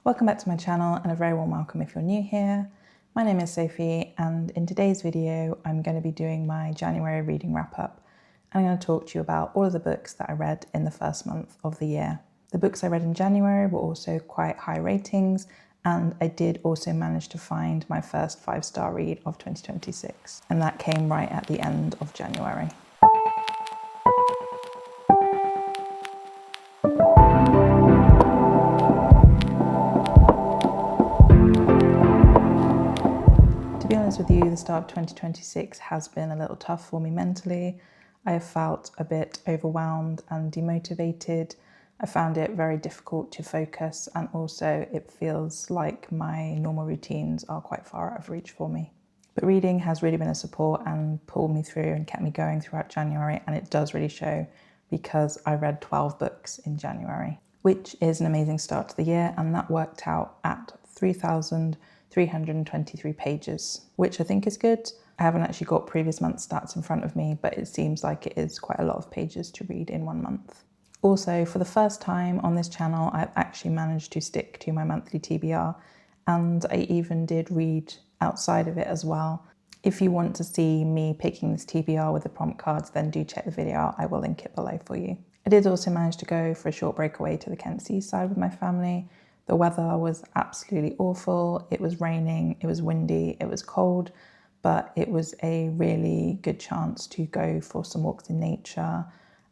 Welcome back to my channel and a very warm welcome if you're new here. My name is Sophie and in today's video I'm going to be doing my January reading wrap up and I'm going to talk to you about all of the books that I read in the first month of the year. The books I read in January were also quite high ratings and I did also manage to find my first 5-star read of 2026 and that came right at the end of January. To be honest with you, the start of 2026 has been a little tough for me mentally. I have felt a bit overwhelmed and demotivated. I found it very difficult to focus and also it feels like my normal routines are quite far out of reach for me. But reading has really been a support and pulled me through and kept me going throughout January, and it does really show because I read 12 books in January, which is an amazing start to the year, and that worked out at 3,323 pages, which I think is good. I haven't actually got previous month stats in front of me, but it seems like it is quite a lot of pages to read in 1 month. Also, for the first time on this channel, I've actually managed to stick to my monthly TBR, and I even did read outside of it as well. If you want to see me picking this TBR with the prompt cards, then do check the video out. I will link it below for you. I did also manage to go for a short breakaway to the Kent seaside with my family. The weather was absolutely awful. It was raining, it was windy, it was cold, but it was a really good chance to go for some walks in nature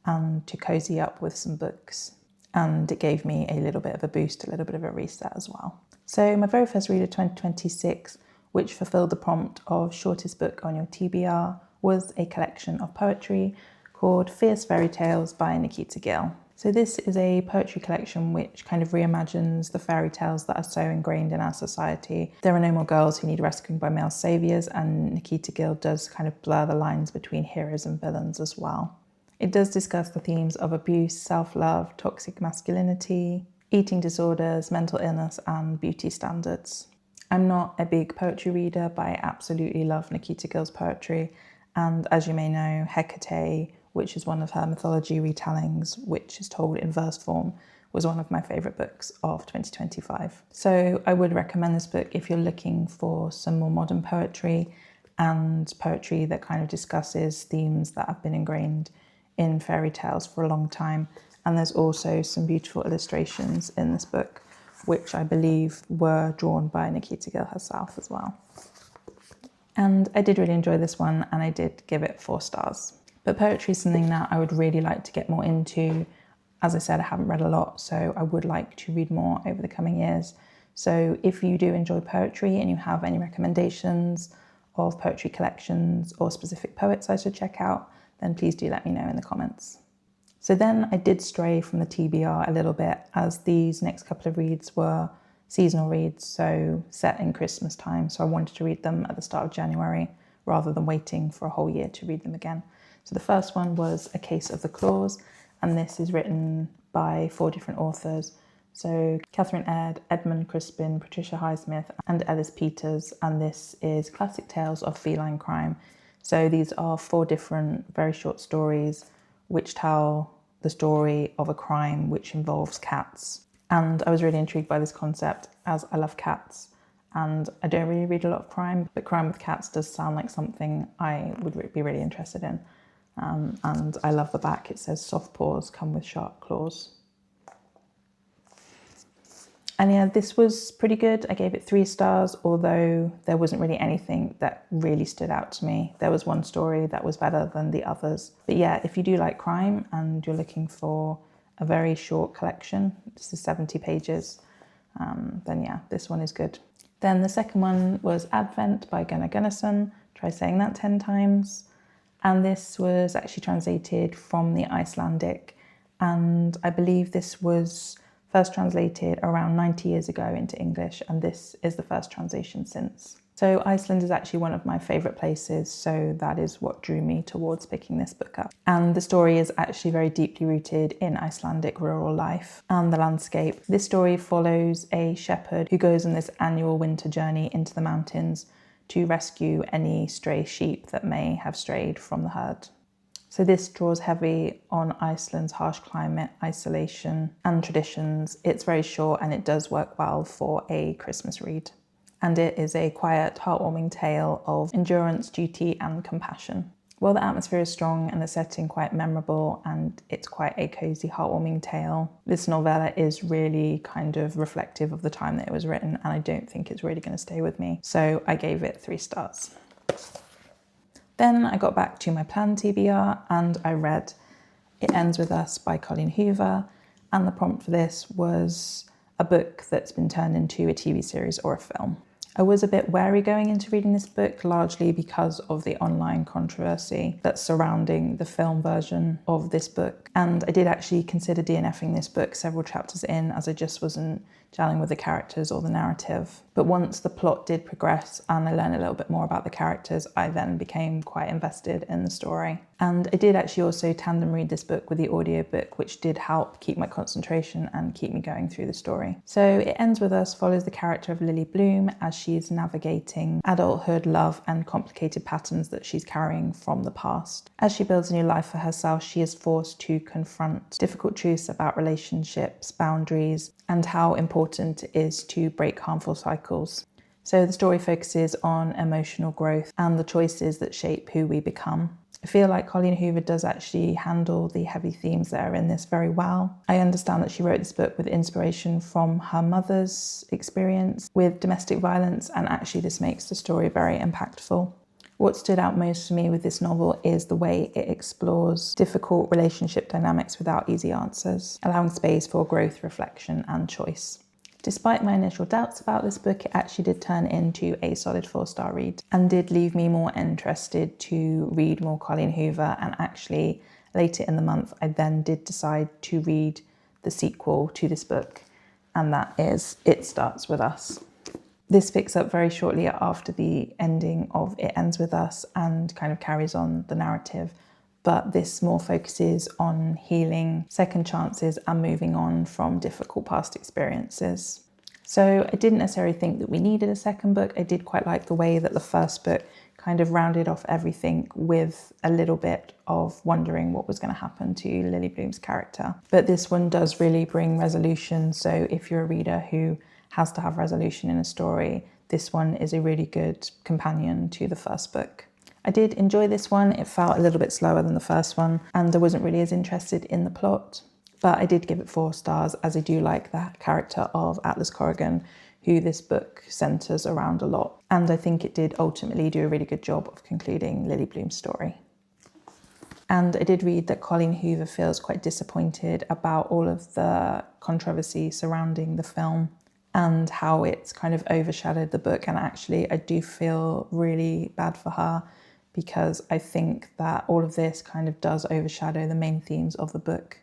and to cozy up with some books. And it gave me a little bit of a boost, a little bit of a reset as well. So my very first read of 2026, which fulfilled the prompt of shortest book on your TBR, was a collection of poetry called Fairytales by Nikita Gill. So this is a poetry collection which kind of reimagines the fairy tales that are so ingrained in our society. There are no more girls who need rescuing by male saviours, and Nikita Gill does kind of blur the lines between heroes and villains as well. It does discuss the themes of abuse, self-love, toxic masculinity, eating disorders, mental illness and beauty standards. I'm not a big poetry reader, but I absolutely love Nikita Gill's poetry, and as you may know, Hecate, which is one of her mythology retellings, which is told in verse form, was one of my favourite books of 2025. So I would recommend this book if you're looking for some more modern poetry and poetry that kind of discusses themes that have been ingrained in fairy tales for a long time. And there's also some beautiful illustrations in this book, which I believe were drawn by Nikita Gill herself as well. And I did really enjoy this one, and I did give it 4 stars. But poetry is something that I would really like to get more into. As I said, I haven't read a lot, so I would like to read more over the coming years. So if you do enjoy poetry and you have any recommendations of poetry collections or specific poets I should check out, then please do let me know in the comments. So then I did stray from the TBR a little bit, as these next couple of reads were seasonal reads, so set in Christmas time. So I wanted to read them at the start of January rather than waiting for a whole year to read them again. So the first one was A Case of the Claws, and this is written by 4 different authors. So Catherine Aird, Edmund Crispin, Patricia Highsmith and Ellis Peters, and this is Classic Tales of Feline Crime. So these are 4 different very short stories which tell the story of a crime which involves cats. And I was really intrigued by this concept as I love cats. And I don't really read a lot of crime, but crime with cats does sound like something I would be really interested in. And I love the back. It says soft paws come with sharp claws. And yeah, this was pretty good. I gave it 3 stars, although there wasn't really anything that really stood out to me. There was one story that was better than the others. But yeah, if you do like crime and you're looking for a very short collection, this is 70 pages, then yeah, this one is good. Then the second one was Advent by Gunnarsson. Try saying that 10 times. And this was actually translated from the Icelandic, and I believe this was first translated around 90 years ago into English, and this is the first translation since. So Iceland is actually one of my favourite places, so that is what drew me towards picking this book up. And the story is actually very deeply rooted in Icelandic rural life and the landscape. This story follows a shepherd who goes on this annual winter journey into the mountains to rescue any stray sheep that may have strayed from the herd. So this draws heavy on Iceland's harsh climate, isolation and traditions. It's very short and it does work well for a Christmas read. And it is a quiet, heartwarming tale of endurance, duty and compassion. While the atmosphere is strong and the setting quite memorable and it's quite a cosy, heartwarming tale, this novella is really kind of reflective of the time that it was written, and I don't think it's really going to stay with me. So I gave it 3 stars. Then I got back to my planned TBR and I read It Ends With Us by Colleen Hoover, and the prompt for this was a book that's been turned into a TV series or a film. I was a bit wary going into reading this book, largely because of the online controversy that's surrounding the film version of this book. And I did actually consider DNFing this book several chapters in, as I just wasn't gelling with the characters or the narrative. But once the plot did progress and I learned a little bit more about the characters, I then became quite invested in the story. And I did actually also tandem read this book with the audiobook, which did help keep my concentration and keep me going through the story. So It Ends With Us follows the character of Lily Bloom as she's navigating adulthood, love and complicated patterns that she's carrying from the past. As she builds a new life for herself, she is forced to confront difficult truths about relationships, boundaries, and how important it is to break harmful cycles. So the story focuses on emotional growth and the choices that shape who we become. I feel like Colleen Hoover does actually handle the heavy themes that are in this very well. I understand that she wrote this book with inspiration from her mother's experience with domestic violence, and actually this makes the story very impactful. What stood out most for me with this novel is the way it explores difficult relationship dynamics without easy answers, allowing space for growth, reflection and choice. Despite my initial doubts about this book, it actually did turn into a solid 4-star read and did leave me more interested to read more Colleen Hoover. And actually later in the month, I then did decide to read the sequel to this book, and that is It Starts With Us. This picks up very shortly after the ending of It Ends With Us and kind of carries on the narrative, but this more focuses on healing, second chances and moving on from difficult past experiences. So I didn't necessarily think that we needed a second book. I did quite like the way that the first book kind of rounded off everything with a little bit of wondering what was going to happen to Lily Bloom's character. But this one does really bring resolution, so if you're a reader who has to have resolution in a story, this one is a really good companion to the first book. I did enjoy this one. It felt a little bit slower than the first one and I wasn't really as interested in the plot, but I did give it 4 stars as I do like that character of Atlas Corrigan, who this book centres around a lot. And I think it did ultimately do a really good job of concluding Lily Bloom's story. And I did read that Colleen Hoover feels quite disappointed about all of the controversy surrounding the film and how it's kind of overshadowed the book. And actually I do feel really bad for her, because I think that all of this kind of does overshadow the main themes of the book.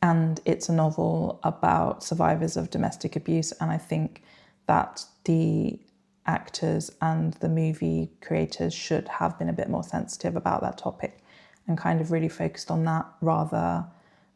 And it's a novel about survivors of domestic abuse, and I think that the actors and the movie creators should have been a bit more sensitive about that topic and kind of really focused on that rather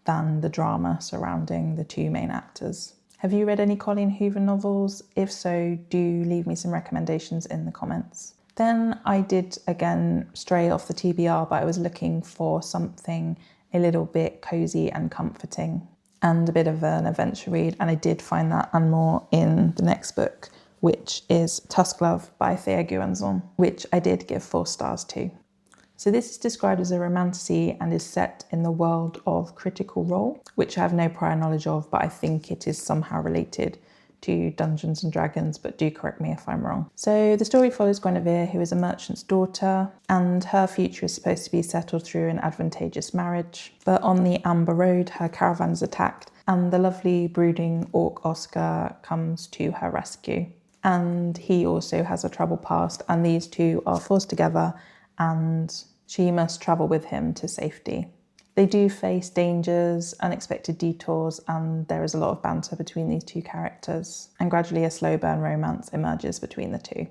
than the drama surrounding the 2 main actors. Have you read any Colleen Hoover novels? If so, do leave me some recommendations in the comments. Then I did again stray off the TBR, but I was looking for something a little bit cosy and comforting and a bit of an adventure read, and I did find that and more in the next book, which is Tusk Love by Thea Guanzon, which I did give 4 stars to. So this is described as a romantasy and is set in the world of Critical Role, which I have no prior knowledge of, but I think it is somehow related to Dungeons and Dragons, but do correct me if I'm wrong. So the story follows Guinevere, who is a merchant's daughter, and her future is supposed to be settled through an advantageous marriage. But on the Amber Road, her caravan is attacked, and the lovely brooding orc Oscar comes to her rescue. And he also has a troubled past, and these two are forced together, and she must travel with him to safety. They do face dangers, unexpected detours, and there is a lot of banter between these 2 characters. And gradually a slow burn romance emerges between the 2.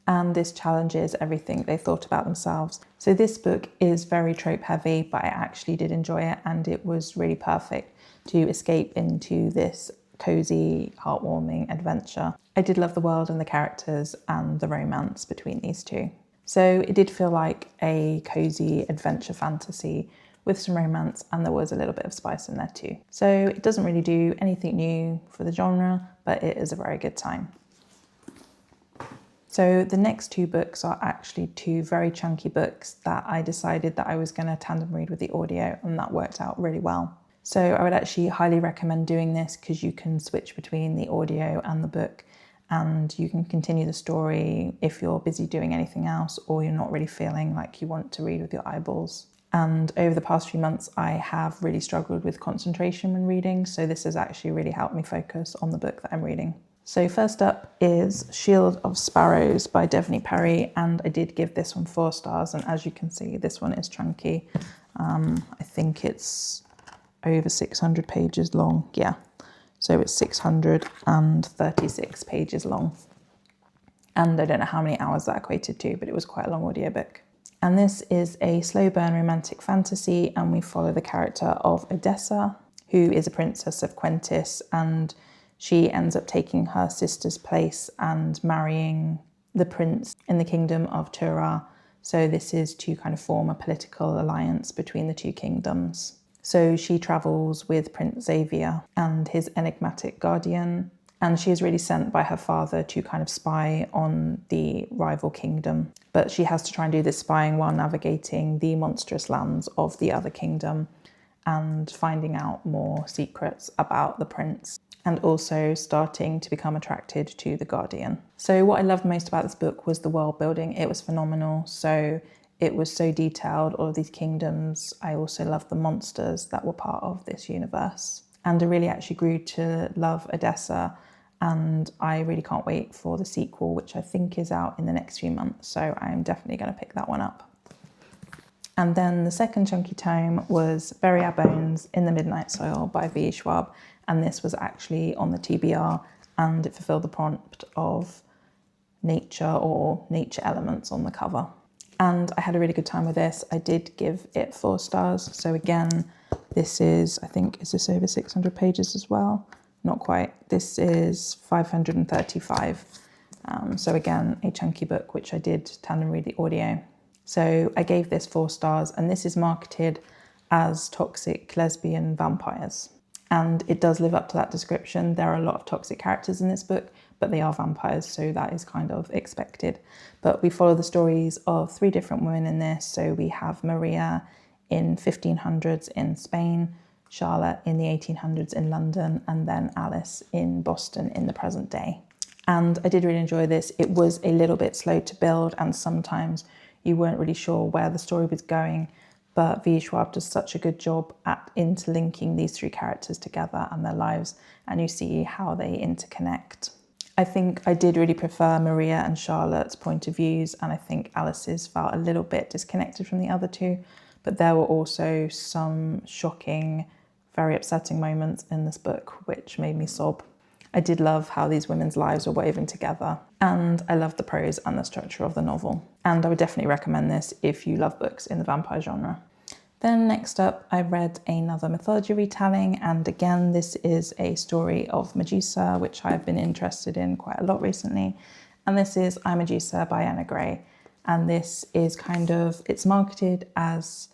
And this challenges everything they thought about themselves. So this book is very trope heavy, but I actually did enjoy it, and it was really perfect to escape into this cozy, heartwarming adventure. I did love the world and the characters and the romance between these 2. So it did feel like a cozy adventure fantasy with some romance, and there was a little bit of spice in there too. So it doesn't really do anything new for the genre, but it is a very good time. So the next two books are actually two very chunky books that I decided that I was going to tandem read with the audio, and that worked out really well. So I would actually highly recommend doing this because you can switch between the audio and the book, and you can continue the story if you're busy doing anything else or you're not really feeling like you want to read with your eyeballs. And over the past few months, I have really struggled with concentration when reading, so this has actually really helped me focus on the book that I'm reading. So first up is Shield of Sparrows by Devney, and I did give this one 4 stars, and as you can see, this one is chunky. I think it's over 600 pages long, yeah. So it's 636 pages long. And I don't know how many hours that equated to, but it was quite a long audiobook. And this is a slow burn romantic fantasy, and we follow the character of Odessa, who is a princess of Quentis, and she ends up taking her sister's place and marrying the prince in the kingdom of Tura. So this is to kind of form a political alliance between the two kingdoms. So she travels with Prince Xavier and his enigmatic guardian, and she is really sent by her father to kind of spy on the rival kingdom. But she has to try and do this spying while navigating the monstrous lands of the other kingdom and finding out more secrets about the prince, and also starting to become attracted to the guardian. So what I loved most about this book was the world building. It was phenomenal. So it was so detailed, all of these kingdoms. I also loved the monsters that were part of this universe. And I really actually grew to love Odessa, and I really can't wait for the sequel, which I think is out in the next few months. So I'm definitely going to pick that one up. And then the second chunky tome was Bury Our Bones in the Midnight Soil by V. Schwab. And this was actually on the TBR, and it fulfilled the prompt of nature or nature elements on the cover. And I had a really good time with this. I did give it 4 stars. So again, this is, I think, is this over 600 pages as well? Not quite. This is 535. So again, a chunky book, which I did tandem read the audio. So I gave this 4 stars, and this is marketed as toxic lesbian vampires. And it does live up to that description. There are a lot of toxic characters in this book, but they are vampires, so that is kind of expected. But we follow the stories of 3 different women in this. So we have Maria in 1500s in Spain, Charlotte in the 1800s in London, and then Alice in Boston in the present day. And I did really enjoy this. It was a little bit slow to build, and sometimes you weren't really sure where the story was going, but V. Schwab does such a good job at interlinking these 3 characters together and their lives, and you see how they interconnect. I think I did really prefer Maria and Charlotte's point of views, and I think Alice's felt a little bit disconnected from the other 2, but there were also some shocking, very upsetting moments in this book which made me sob. I did love how these women's lives were woven together, and I loved the prose and the structure of the novel. And I would definitely recommend this if you love books in the vampire genre. Then next up, I read another mythology retelling, and again, this is a story of Medusa, which I've been interested in quite a lot recently. And this is I, Medusa by Ayana Gray. And this is kind of, it's marketed as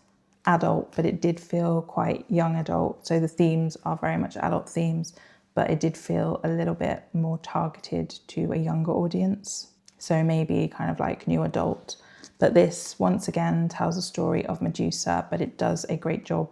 adult, but it did feel quite young adult. So the themes are very much adult themes, but it did feel a little bit more targeted to a younger audience. So maybe kind of like new adult. But this, once again, tells a story of Medusa, but it does a great job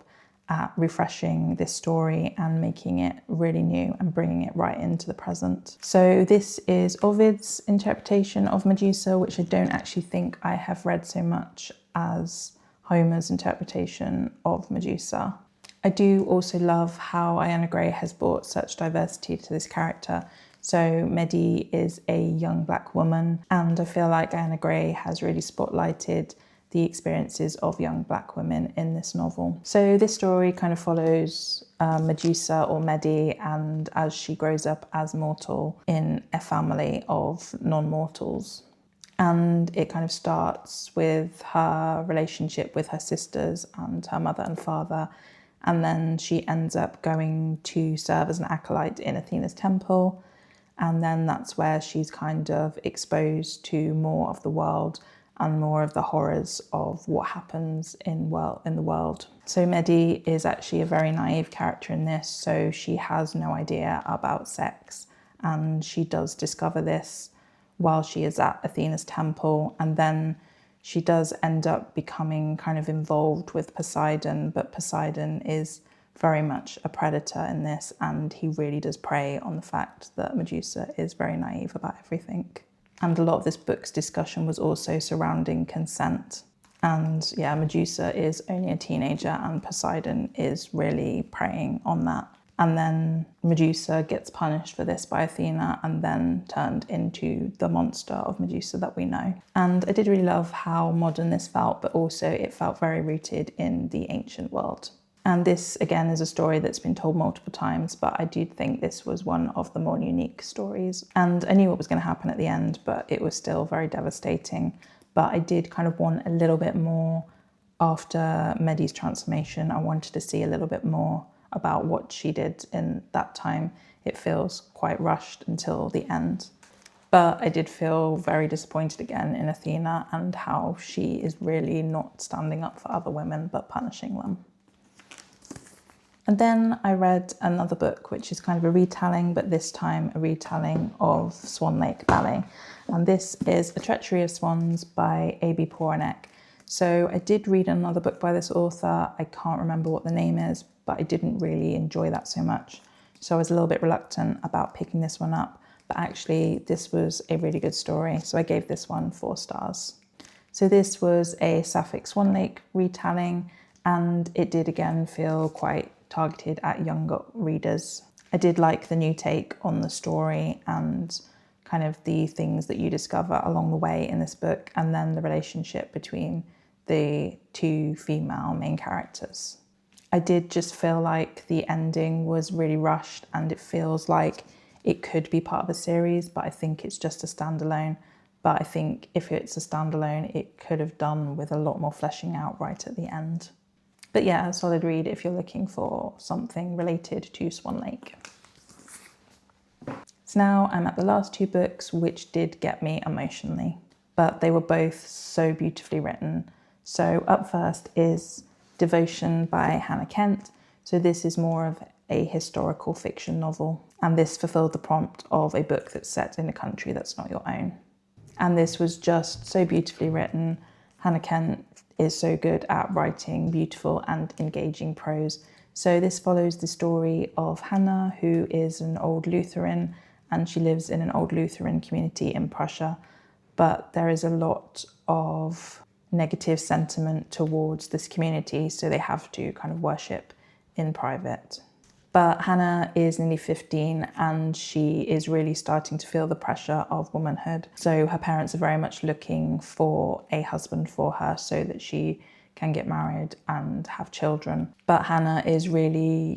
at refreshing this story and making it really new and bringing it right into the present. So this is Ovid's interpretation of Medusa, which I don't actually think I have read so much as Homer's interpretation of Medusa. I do also love how Ayana Gray has brought such diversity to this character. So Medi is a young Black woman, and I feel like Ayana Gray has really spotlighted the experiences of young Black women in this novel. So this story kind of follows Medusa, or Medi, and as she grows up as mortal in a family of non-mortals. And it kind of starts with her relationship with her sisters and her mother and father. And then she ends up going to serve as an acolyte in Athena's temple. And then that's where she's kind of exposed to more of the world and more of the horrors of what happens in the world. So Medi is actually a very naive character in this, so she has no idea about sex, and she does discover this while she is at Athena's temple, and then she does end up becoming kind of involved with Poseidon, but Poseidon is very much a predator in this, and he really does prey on the fact that Medusa is very naive about everything. And a lot of this book's discussion was also surrounding consent. And yeah, Medusa is only a teenager and Poseidon is really preying on that. And then Medusa gets punished for this by Athena and then turned into the monster of Medusa that we know. And I did really love how modern this felt, but also it felt very rooted in the ancient world. And this, again, is a story that's been told multiple times, but I do think this was one of the more unique stories. And I knew what was going to happen at the end, but it was still very devastating. But I did kind of want a little bit more after Medi's transformation. I wanted to see a little bit more about what she did in that time. It feels quite rushed until the end. But I did feel very disappointed again in Athena and how she is really not standing up for other women, but punishing them. And then I read another book, which is kind of a retelling, but this time a retelling of Swan Lake Ballet. And this is A Treachery of Swans by A.B. Poranek. So I did read another book by this author. I can't remember what the name is, but I didn't really enjoy that so much. So I was a little bit reluctant about picking this one up. But actually, this was a really good story. So I gave this one 4 stars. So this was a Sapphic Swan Lake retelling, and it did again feel quite targeted at younger readers. I did like the new take on the story and kind of the things that you discover along the way in this book, and then the relationship between the 2 female main characters. I did just feel like the ending was really rushed, and it feels like it could be part of a series, but I think it's just a standalone. But I think if it's a standalone, it could have done with a lot more fleshing out right at the end. But yeah, a solid read if you're looking for something related to Swan Lake. So now I'm at the last 2 books, which did get me emotionally, but they were both so beautifully written. So up first is Devotion by Hannah Kent. So this is more of a historical fiction novel, and this fulfilled the prompt of a book that's set in a country that's not your own. And this was just so beautifully written. Hannah Kent is so good at writing beautiful and engaging prose. So this follows the story of Hannah, who is an old Lutheran, and she lives in an old Lutheran community in Prussia. But there is a lot of negative sentiment towards this community, so they have to kind of worship in private. But Hannah is nearly 15 and she is really starting to feel the pressure of womanhood. So her parents are very much looking for a husband for her so that she can get married and have children. But Hannah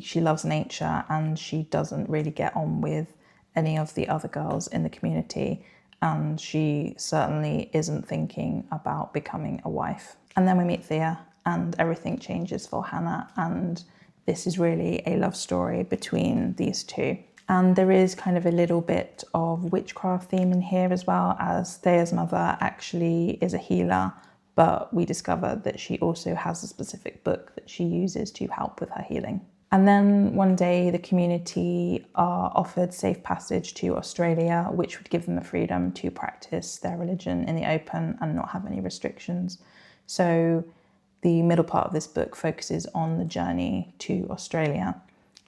she loves nature and she doesn't really get on with any of the other girls in the community. And she certainly isn't thinking about becoming a wife. And then we meet Thea and everything changes for Hannah, and this is really a love story between these 2. And there is kind of a little bit of witchcraft theme in here as well, as Thea's mother actually is a healer, but we discover that she also has a specific book that she uses to help with her healing. And then one day the community are offered safe passage to Australia, which would give them the freedom to practice their religion in the open and not have any restrictions. So the middle part of this book focuses on the journey to Australia.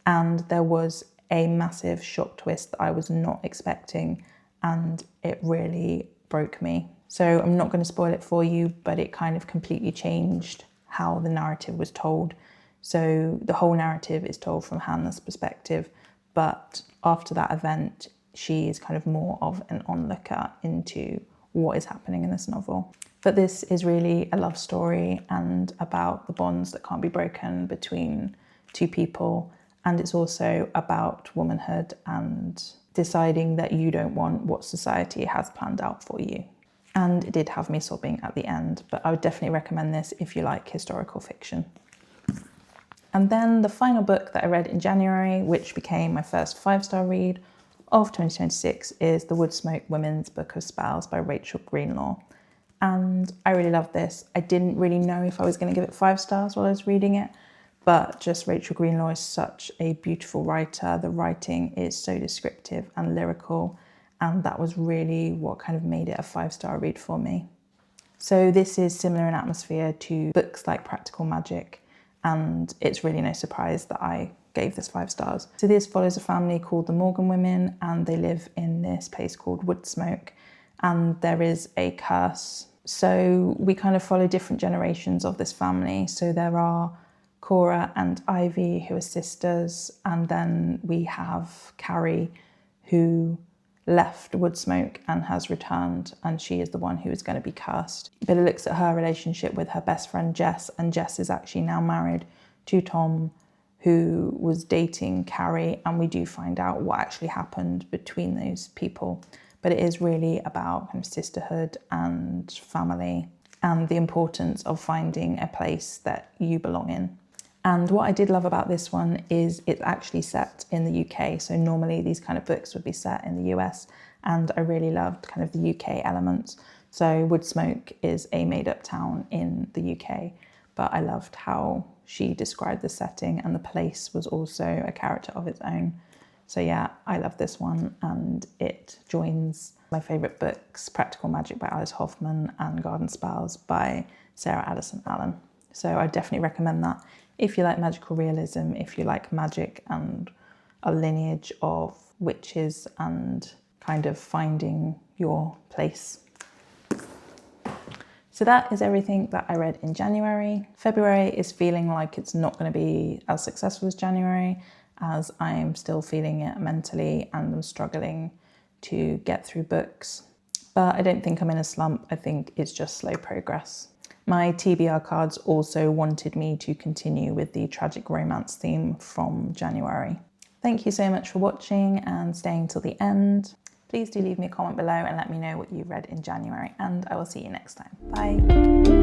And there was a massive shock twist that I was not expecting, and it really broke me. So I'm not going to spoil it for you, but it kind of completely changed how the narrative was told. So the whole narrative is told from Hannah's perspective, but after that event, she is kind of more of an onlooker into what is happening in this novel. But this is really a love story and about the bonds that can't be broken between 2 people. And it's also about womanhood and deciding that you don't want what society has planned out for you. And it did have me sobbing at the end, but I would definitely recommend this if you like historical fiction. And then the final book that I read in January, which became my first 5-star read of 2026, is the Woodsmoke Women's Book of Spells by Rachel Greenlaw. and I really loved this. I didn't really know if I was going to give it 5 stars while I was reading it, but just Rachel Greenlaw is such a beautiful writer. The writing is so descriptive and lyrical, and that was really what kind of made it a 5-star read for me. So this is similar in atmosphere to books like Practical Magic, and it's really no surprise that I gave this 5 stars. So this follows a family called the Morgan Women, and they live in this place called Woodsmoke, and there is a curse. So we kind of follow different generations of this family. So there are Cora and Ivy, who are sisters, and then we have Carrie, who left Woodsmoke and has returned, and she is the one who is going to be cursed. But it looks at her relationship with her best friend Jess, and Jess is actually now married to Tom, who was dating Carrie, and we do find out what actually happened between those people. But it is really about kind of sisterhood and family and the importance of finding a place that you belong in. And what I did love about this one is it's actually set in the UK. So normally these kind of books would be set in the US, and I really loved kind of the UK elements. So Woodsmoke is a made-up town in the UK, but I loved how she described the setting, and the place was also a character of its own. So yeah, I love this one, and it joins my favourite books, Practical Magic by Alice Hoffman and Garden Spells by Sarah Addison Allen. So I definitely recommend that if you like magical realism, if you like magic and a lineage of witches and kind of finding your place. So that is everything that I read in January. February is feeling like it's not going to be as successful as January, as I am still feeling it mentally and I'm struggling to get through books. But I don't think I'm in a slump. I think it's just slow progress. My TBR cards also wanted me to continue with the tragic romance theme from January. Thank you so much for watching and staying till the end. Please do leave me a comment below and let me know what you read in January, and I will see you next time. Bye.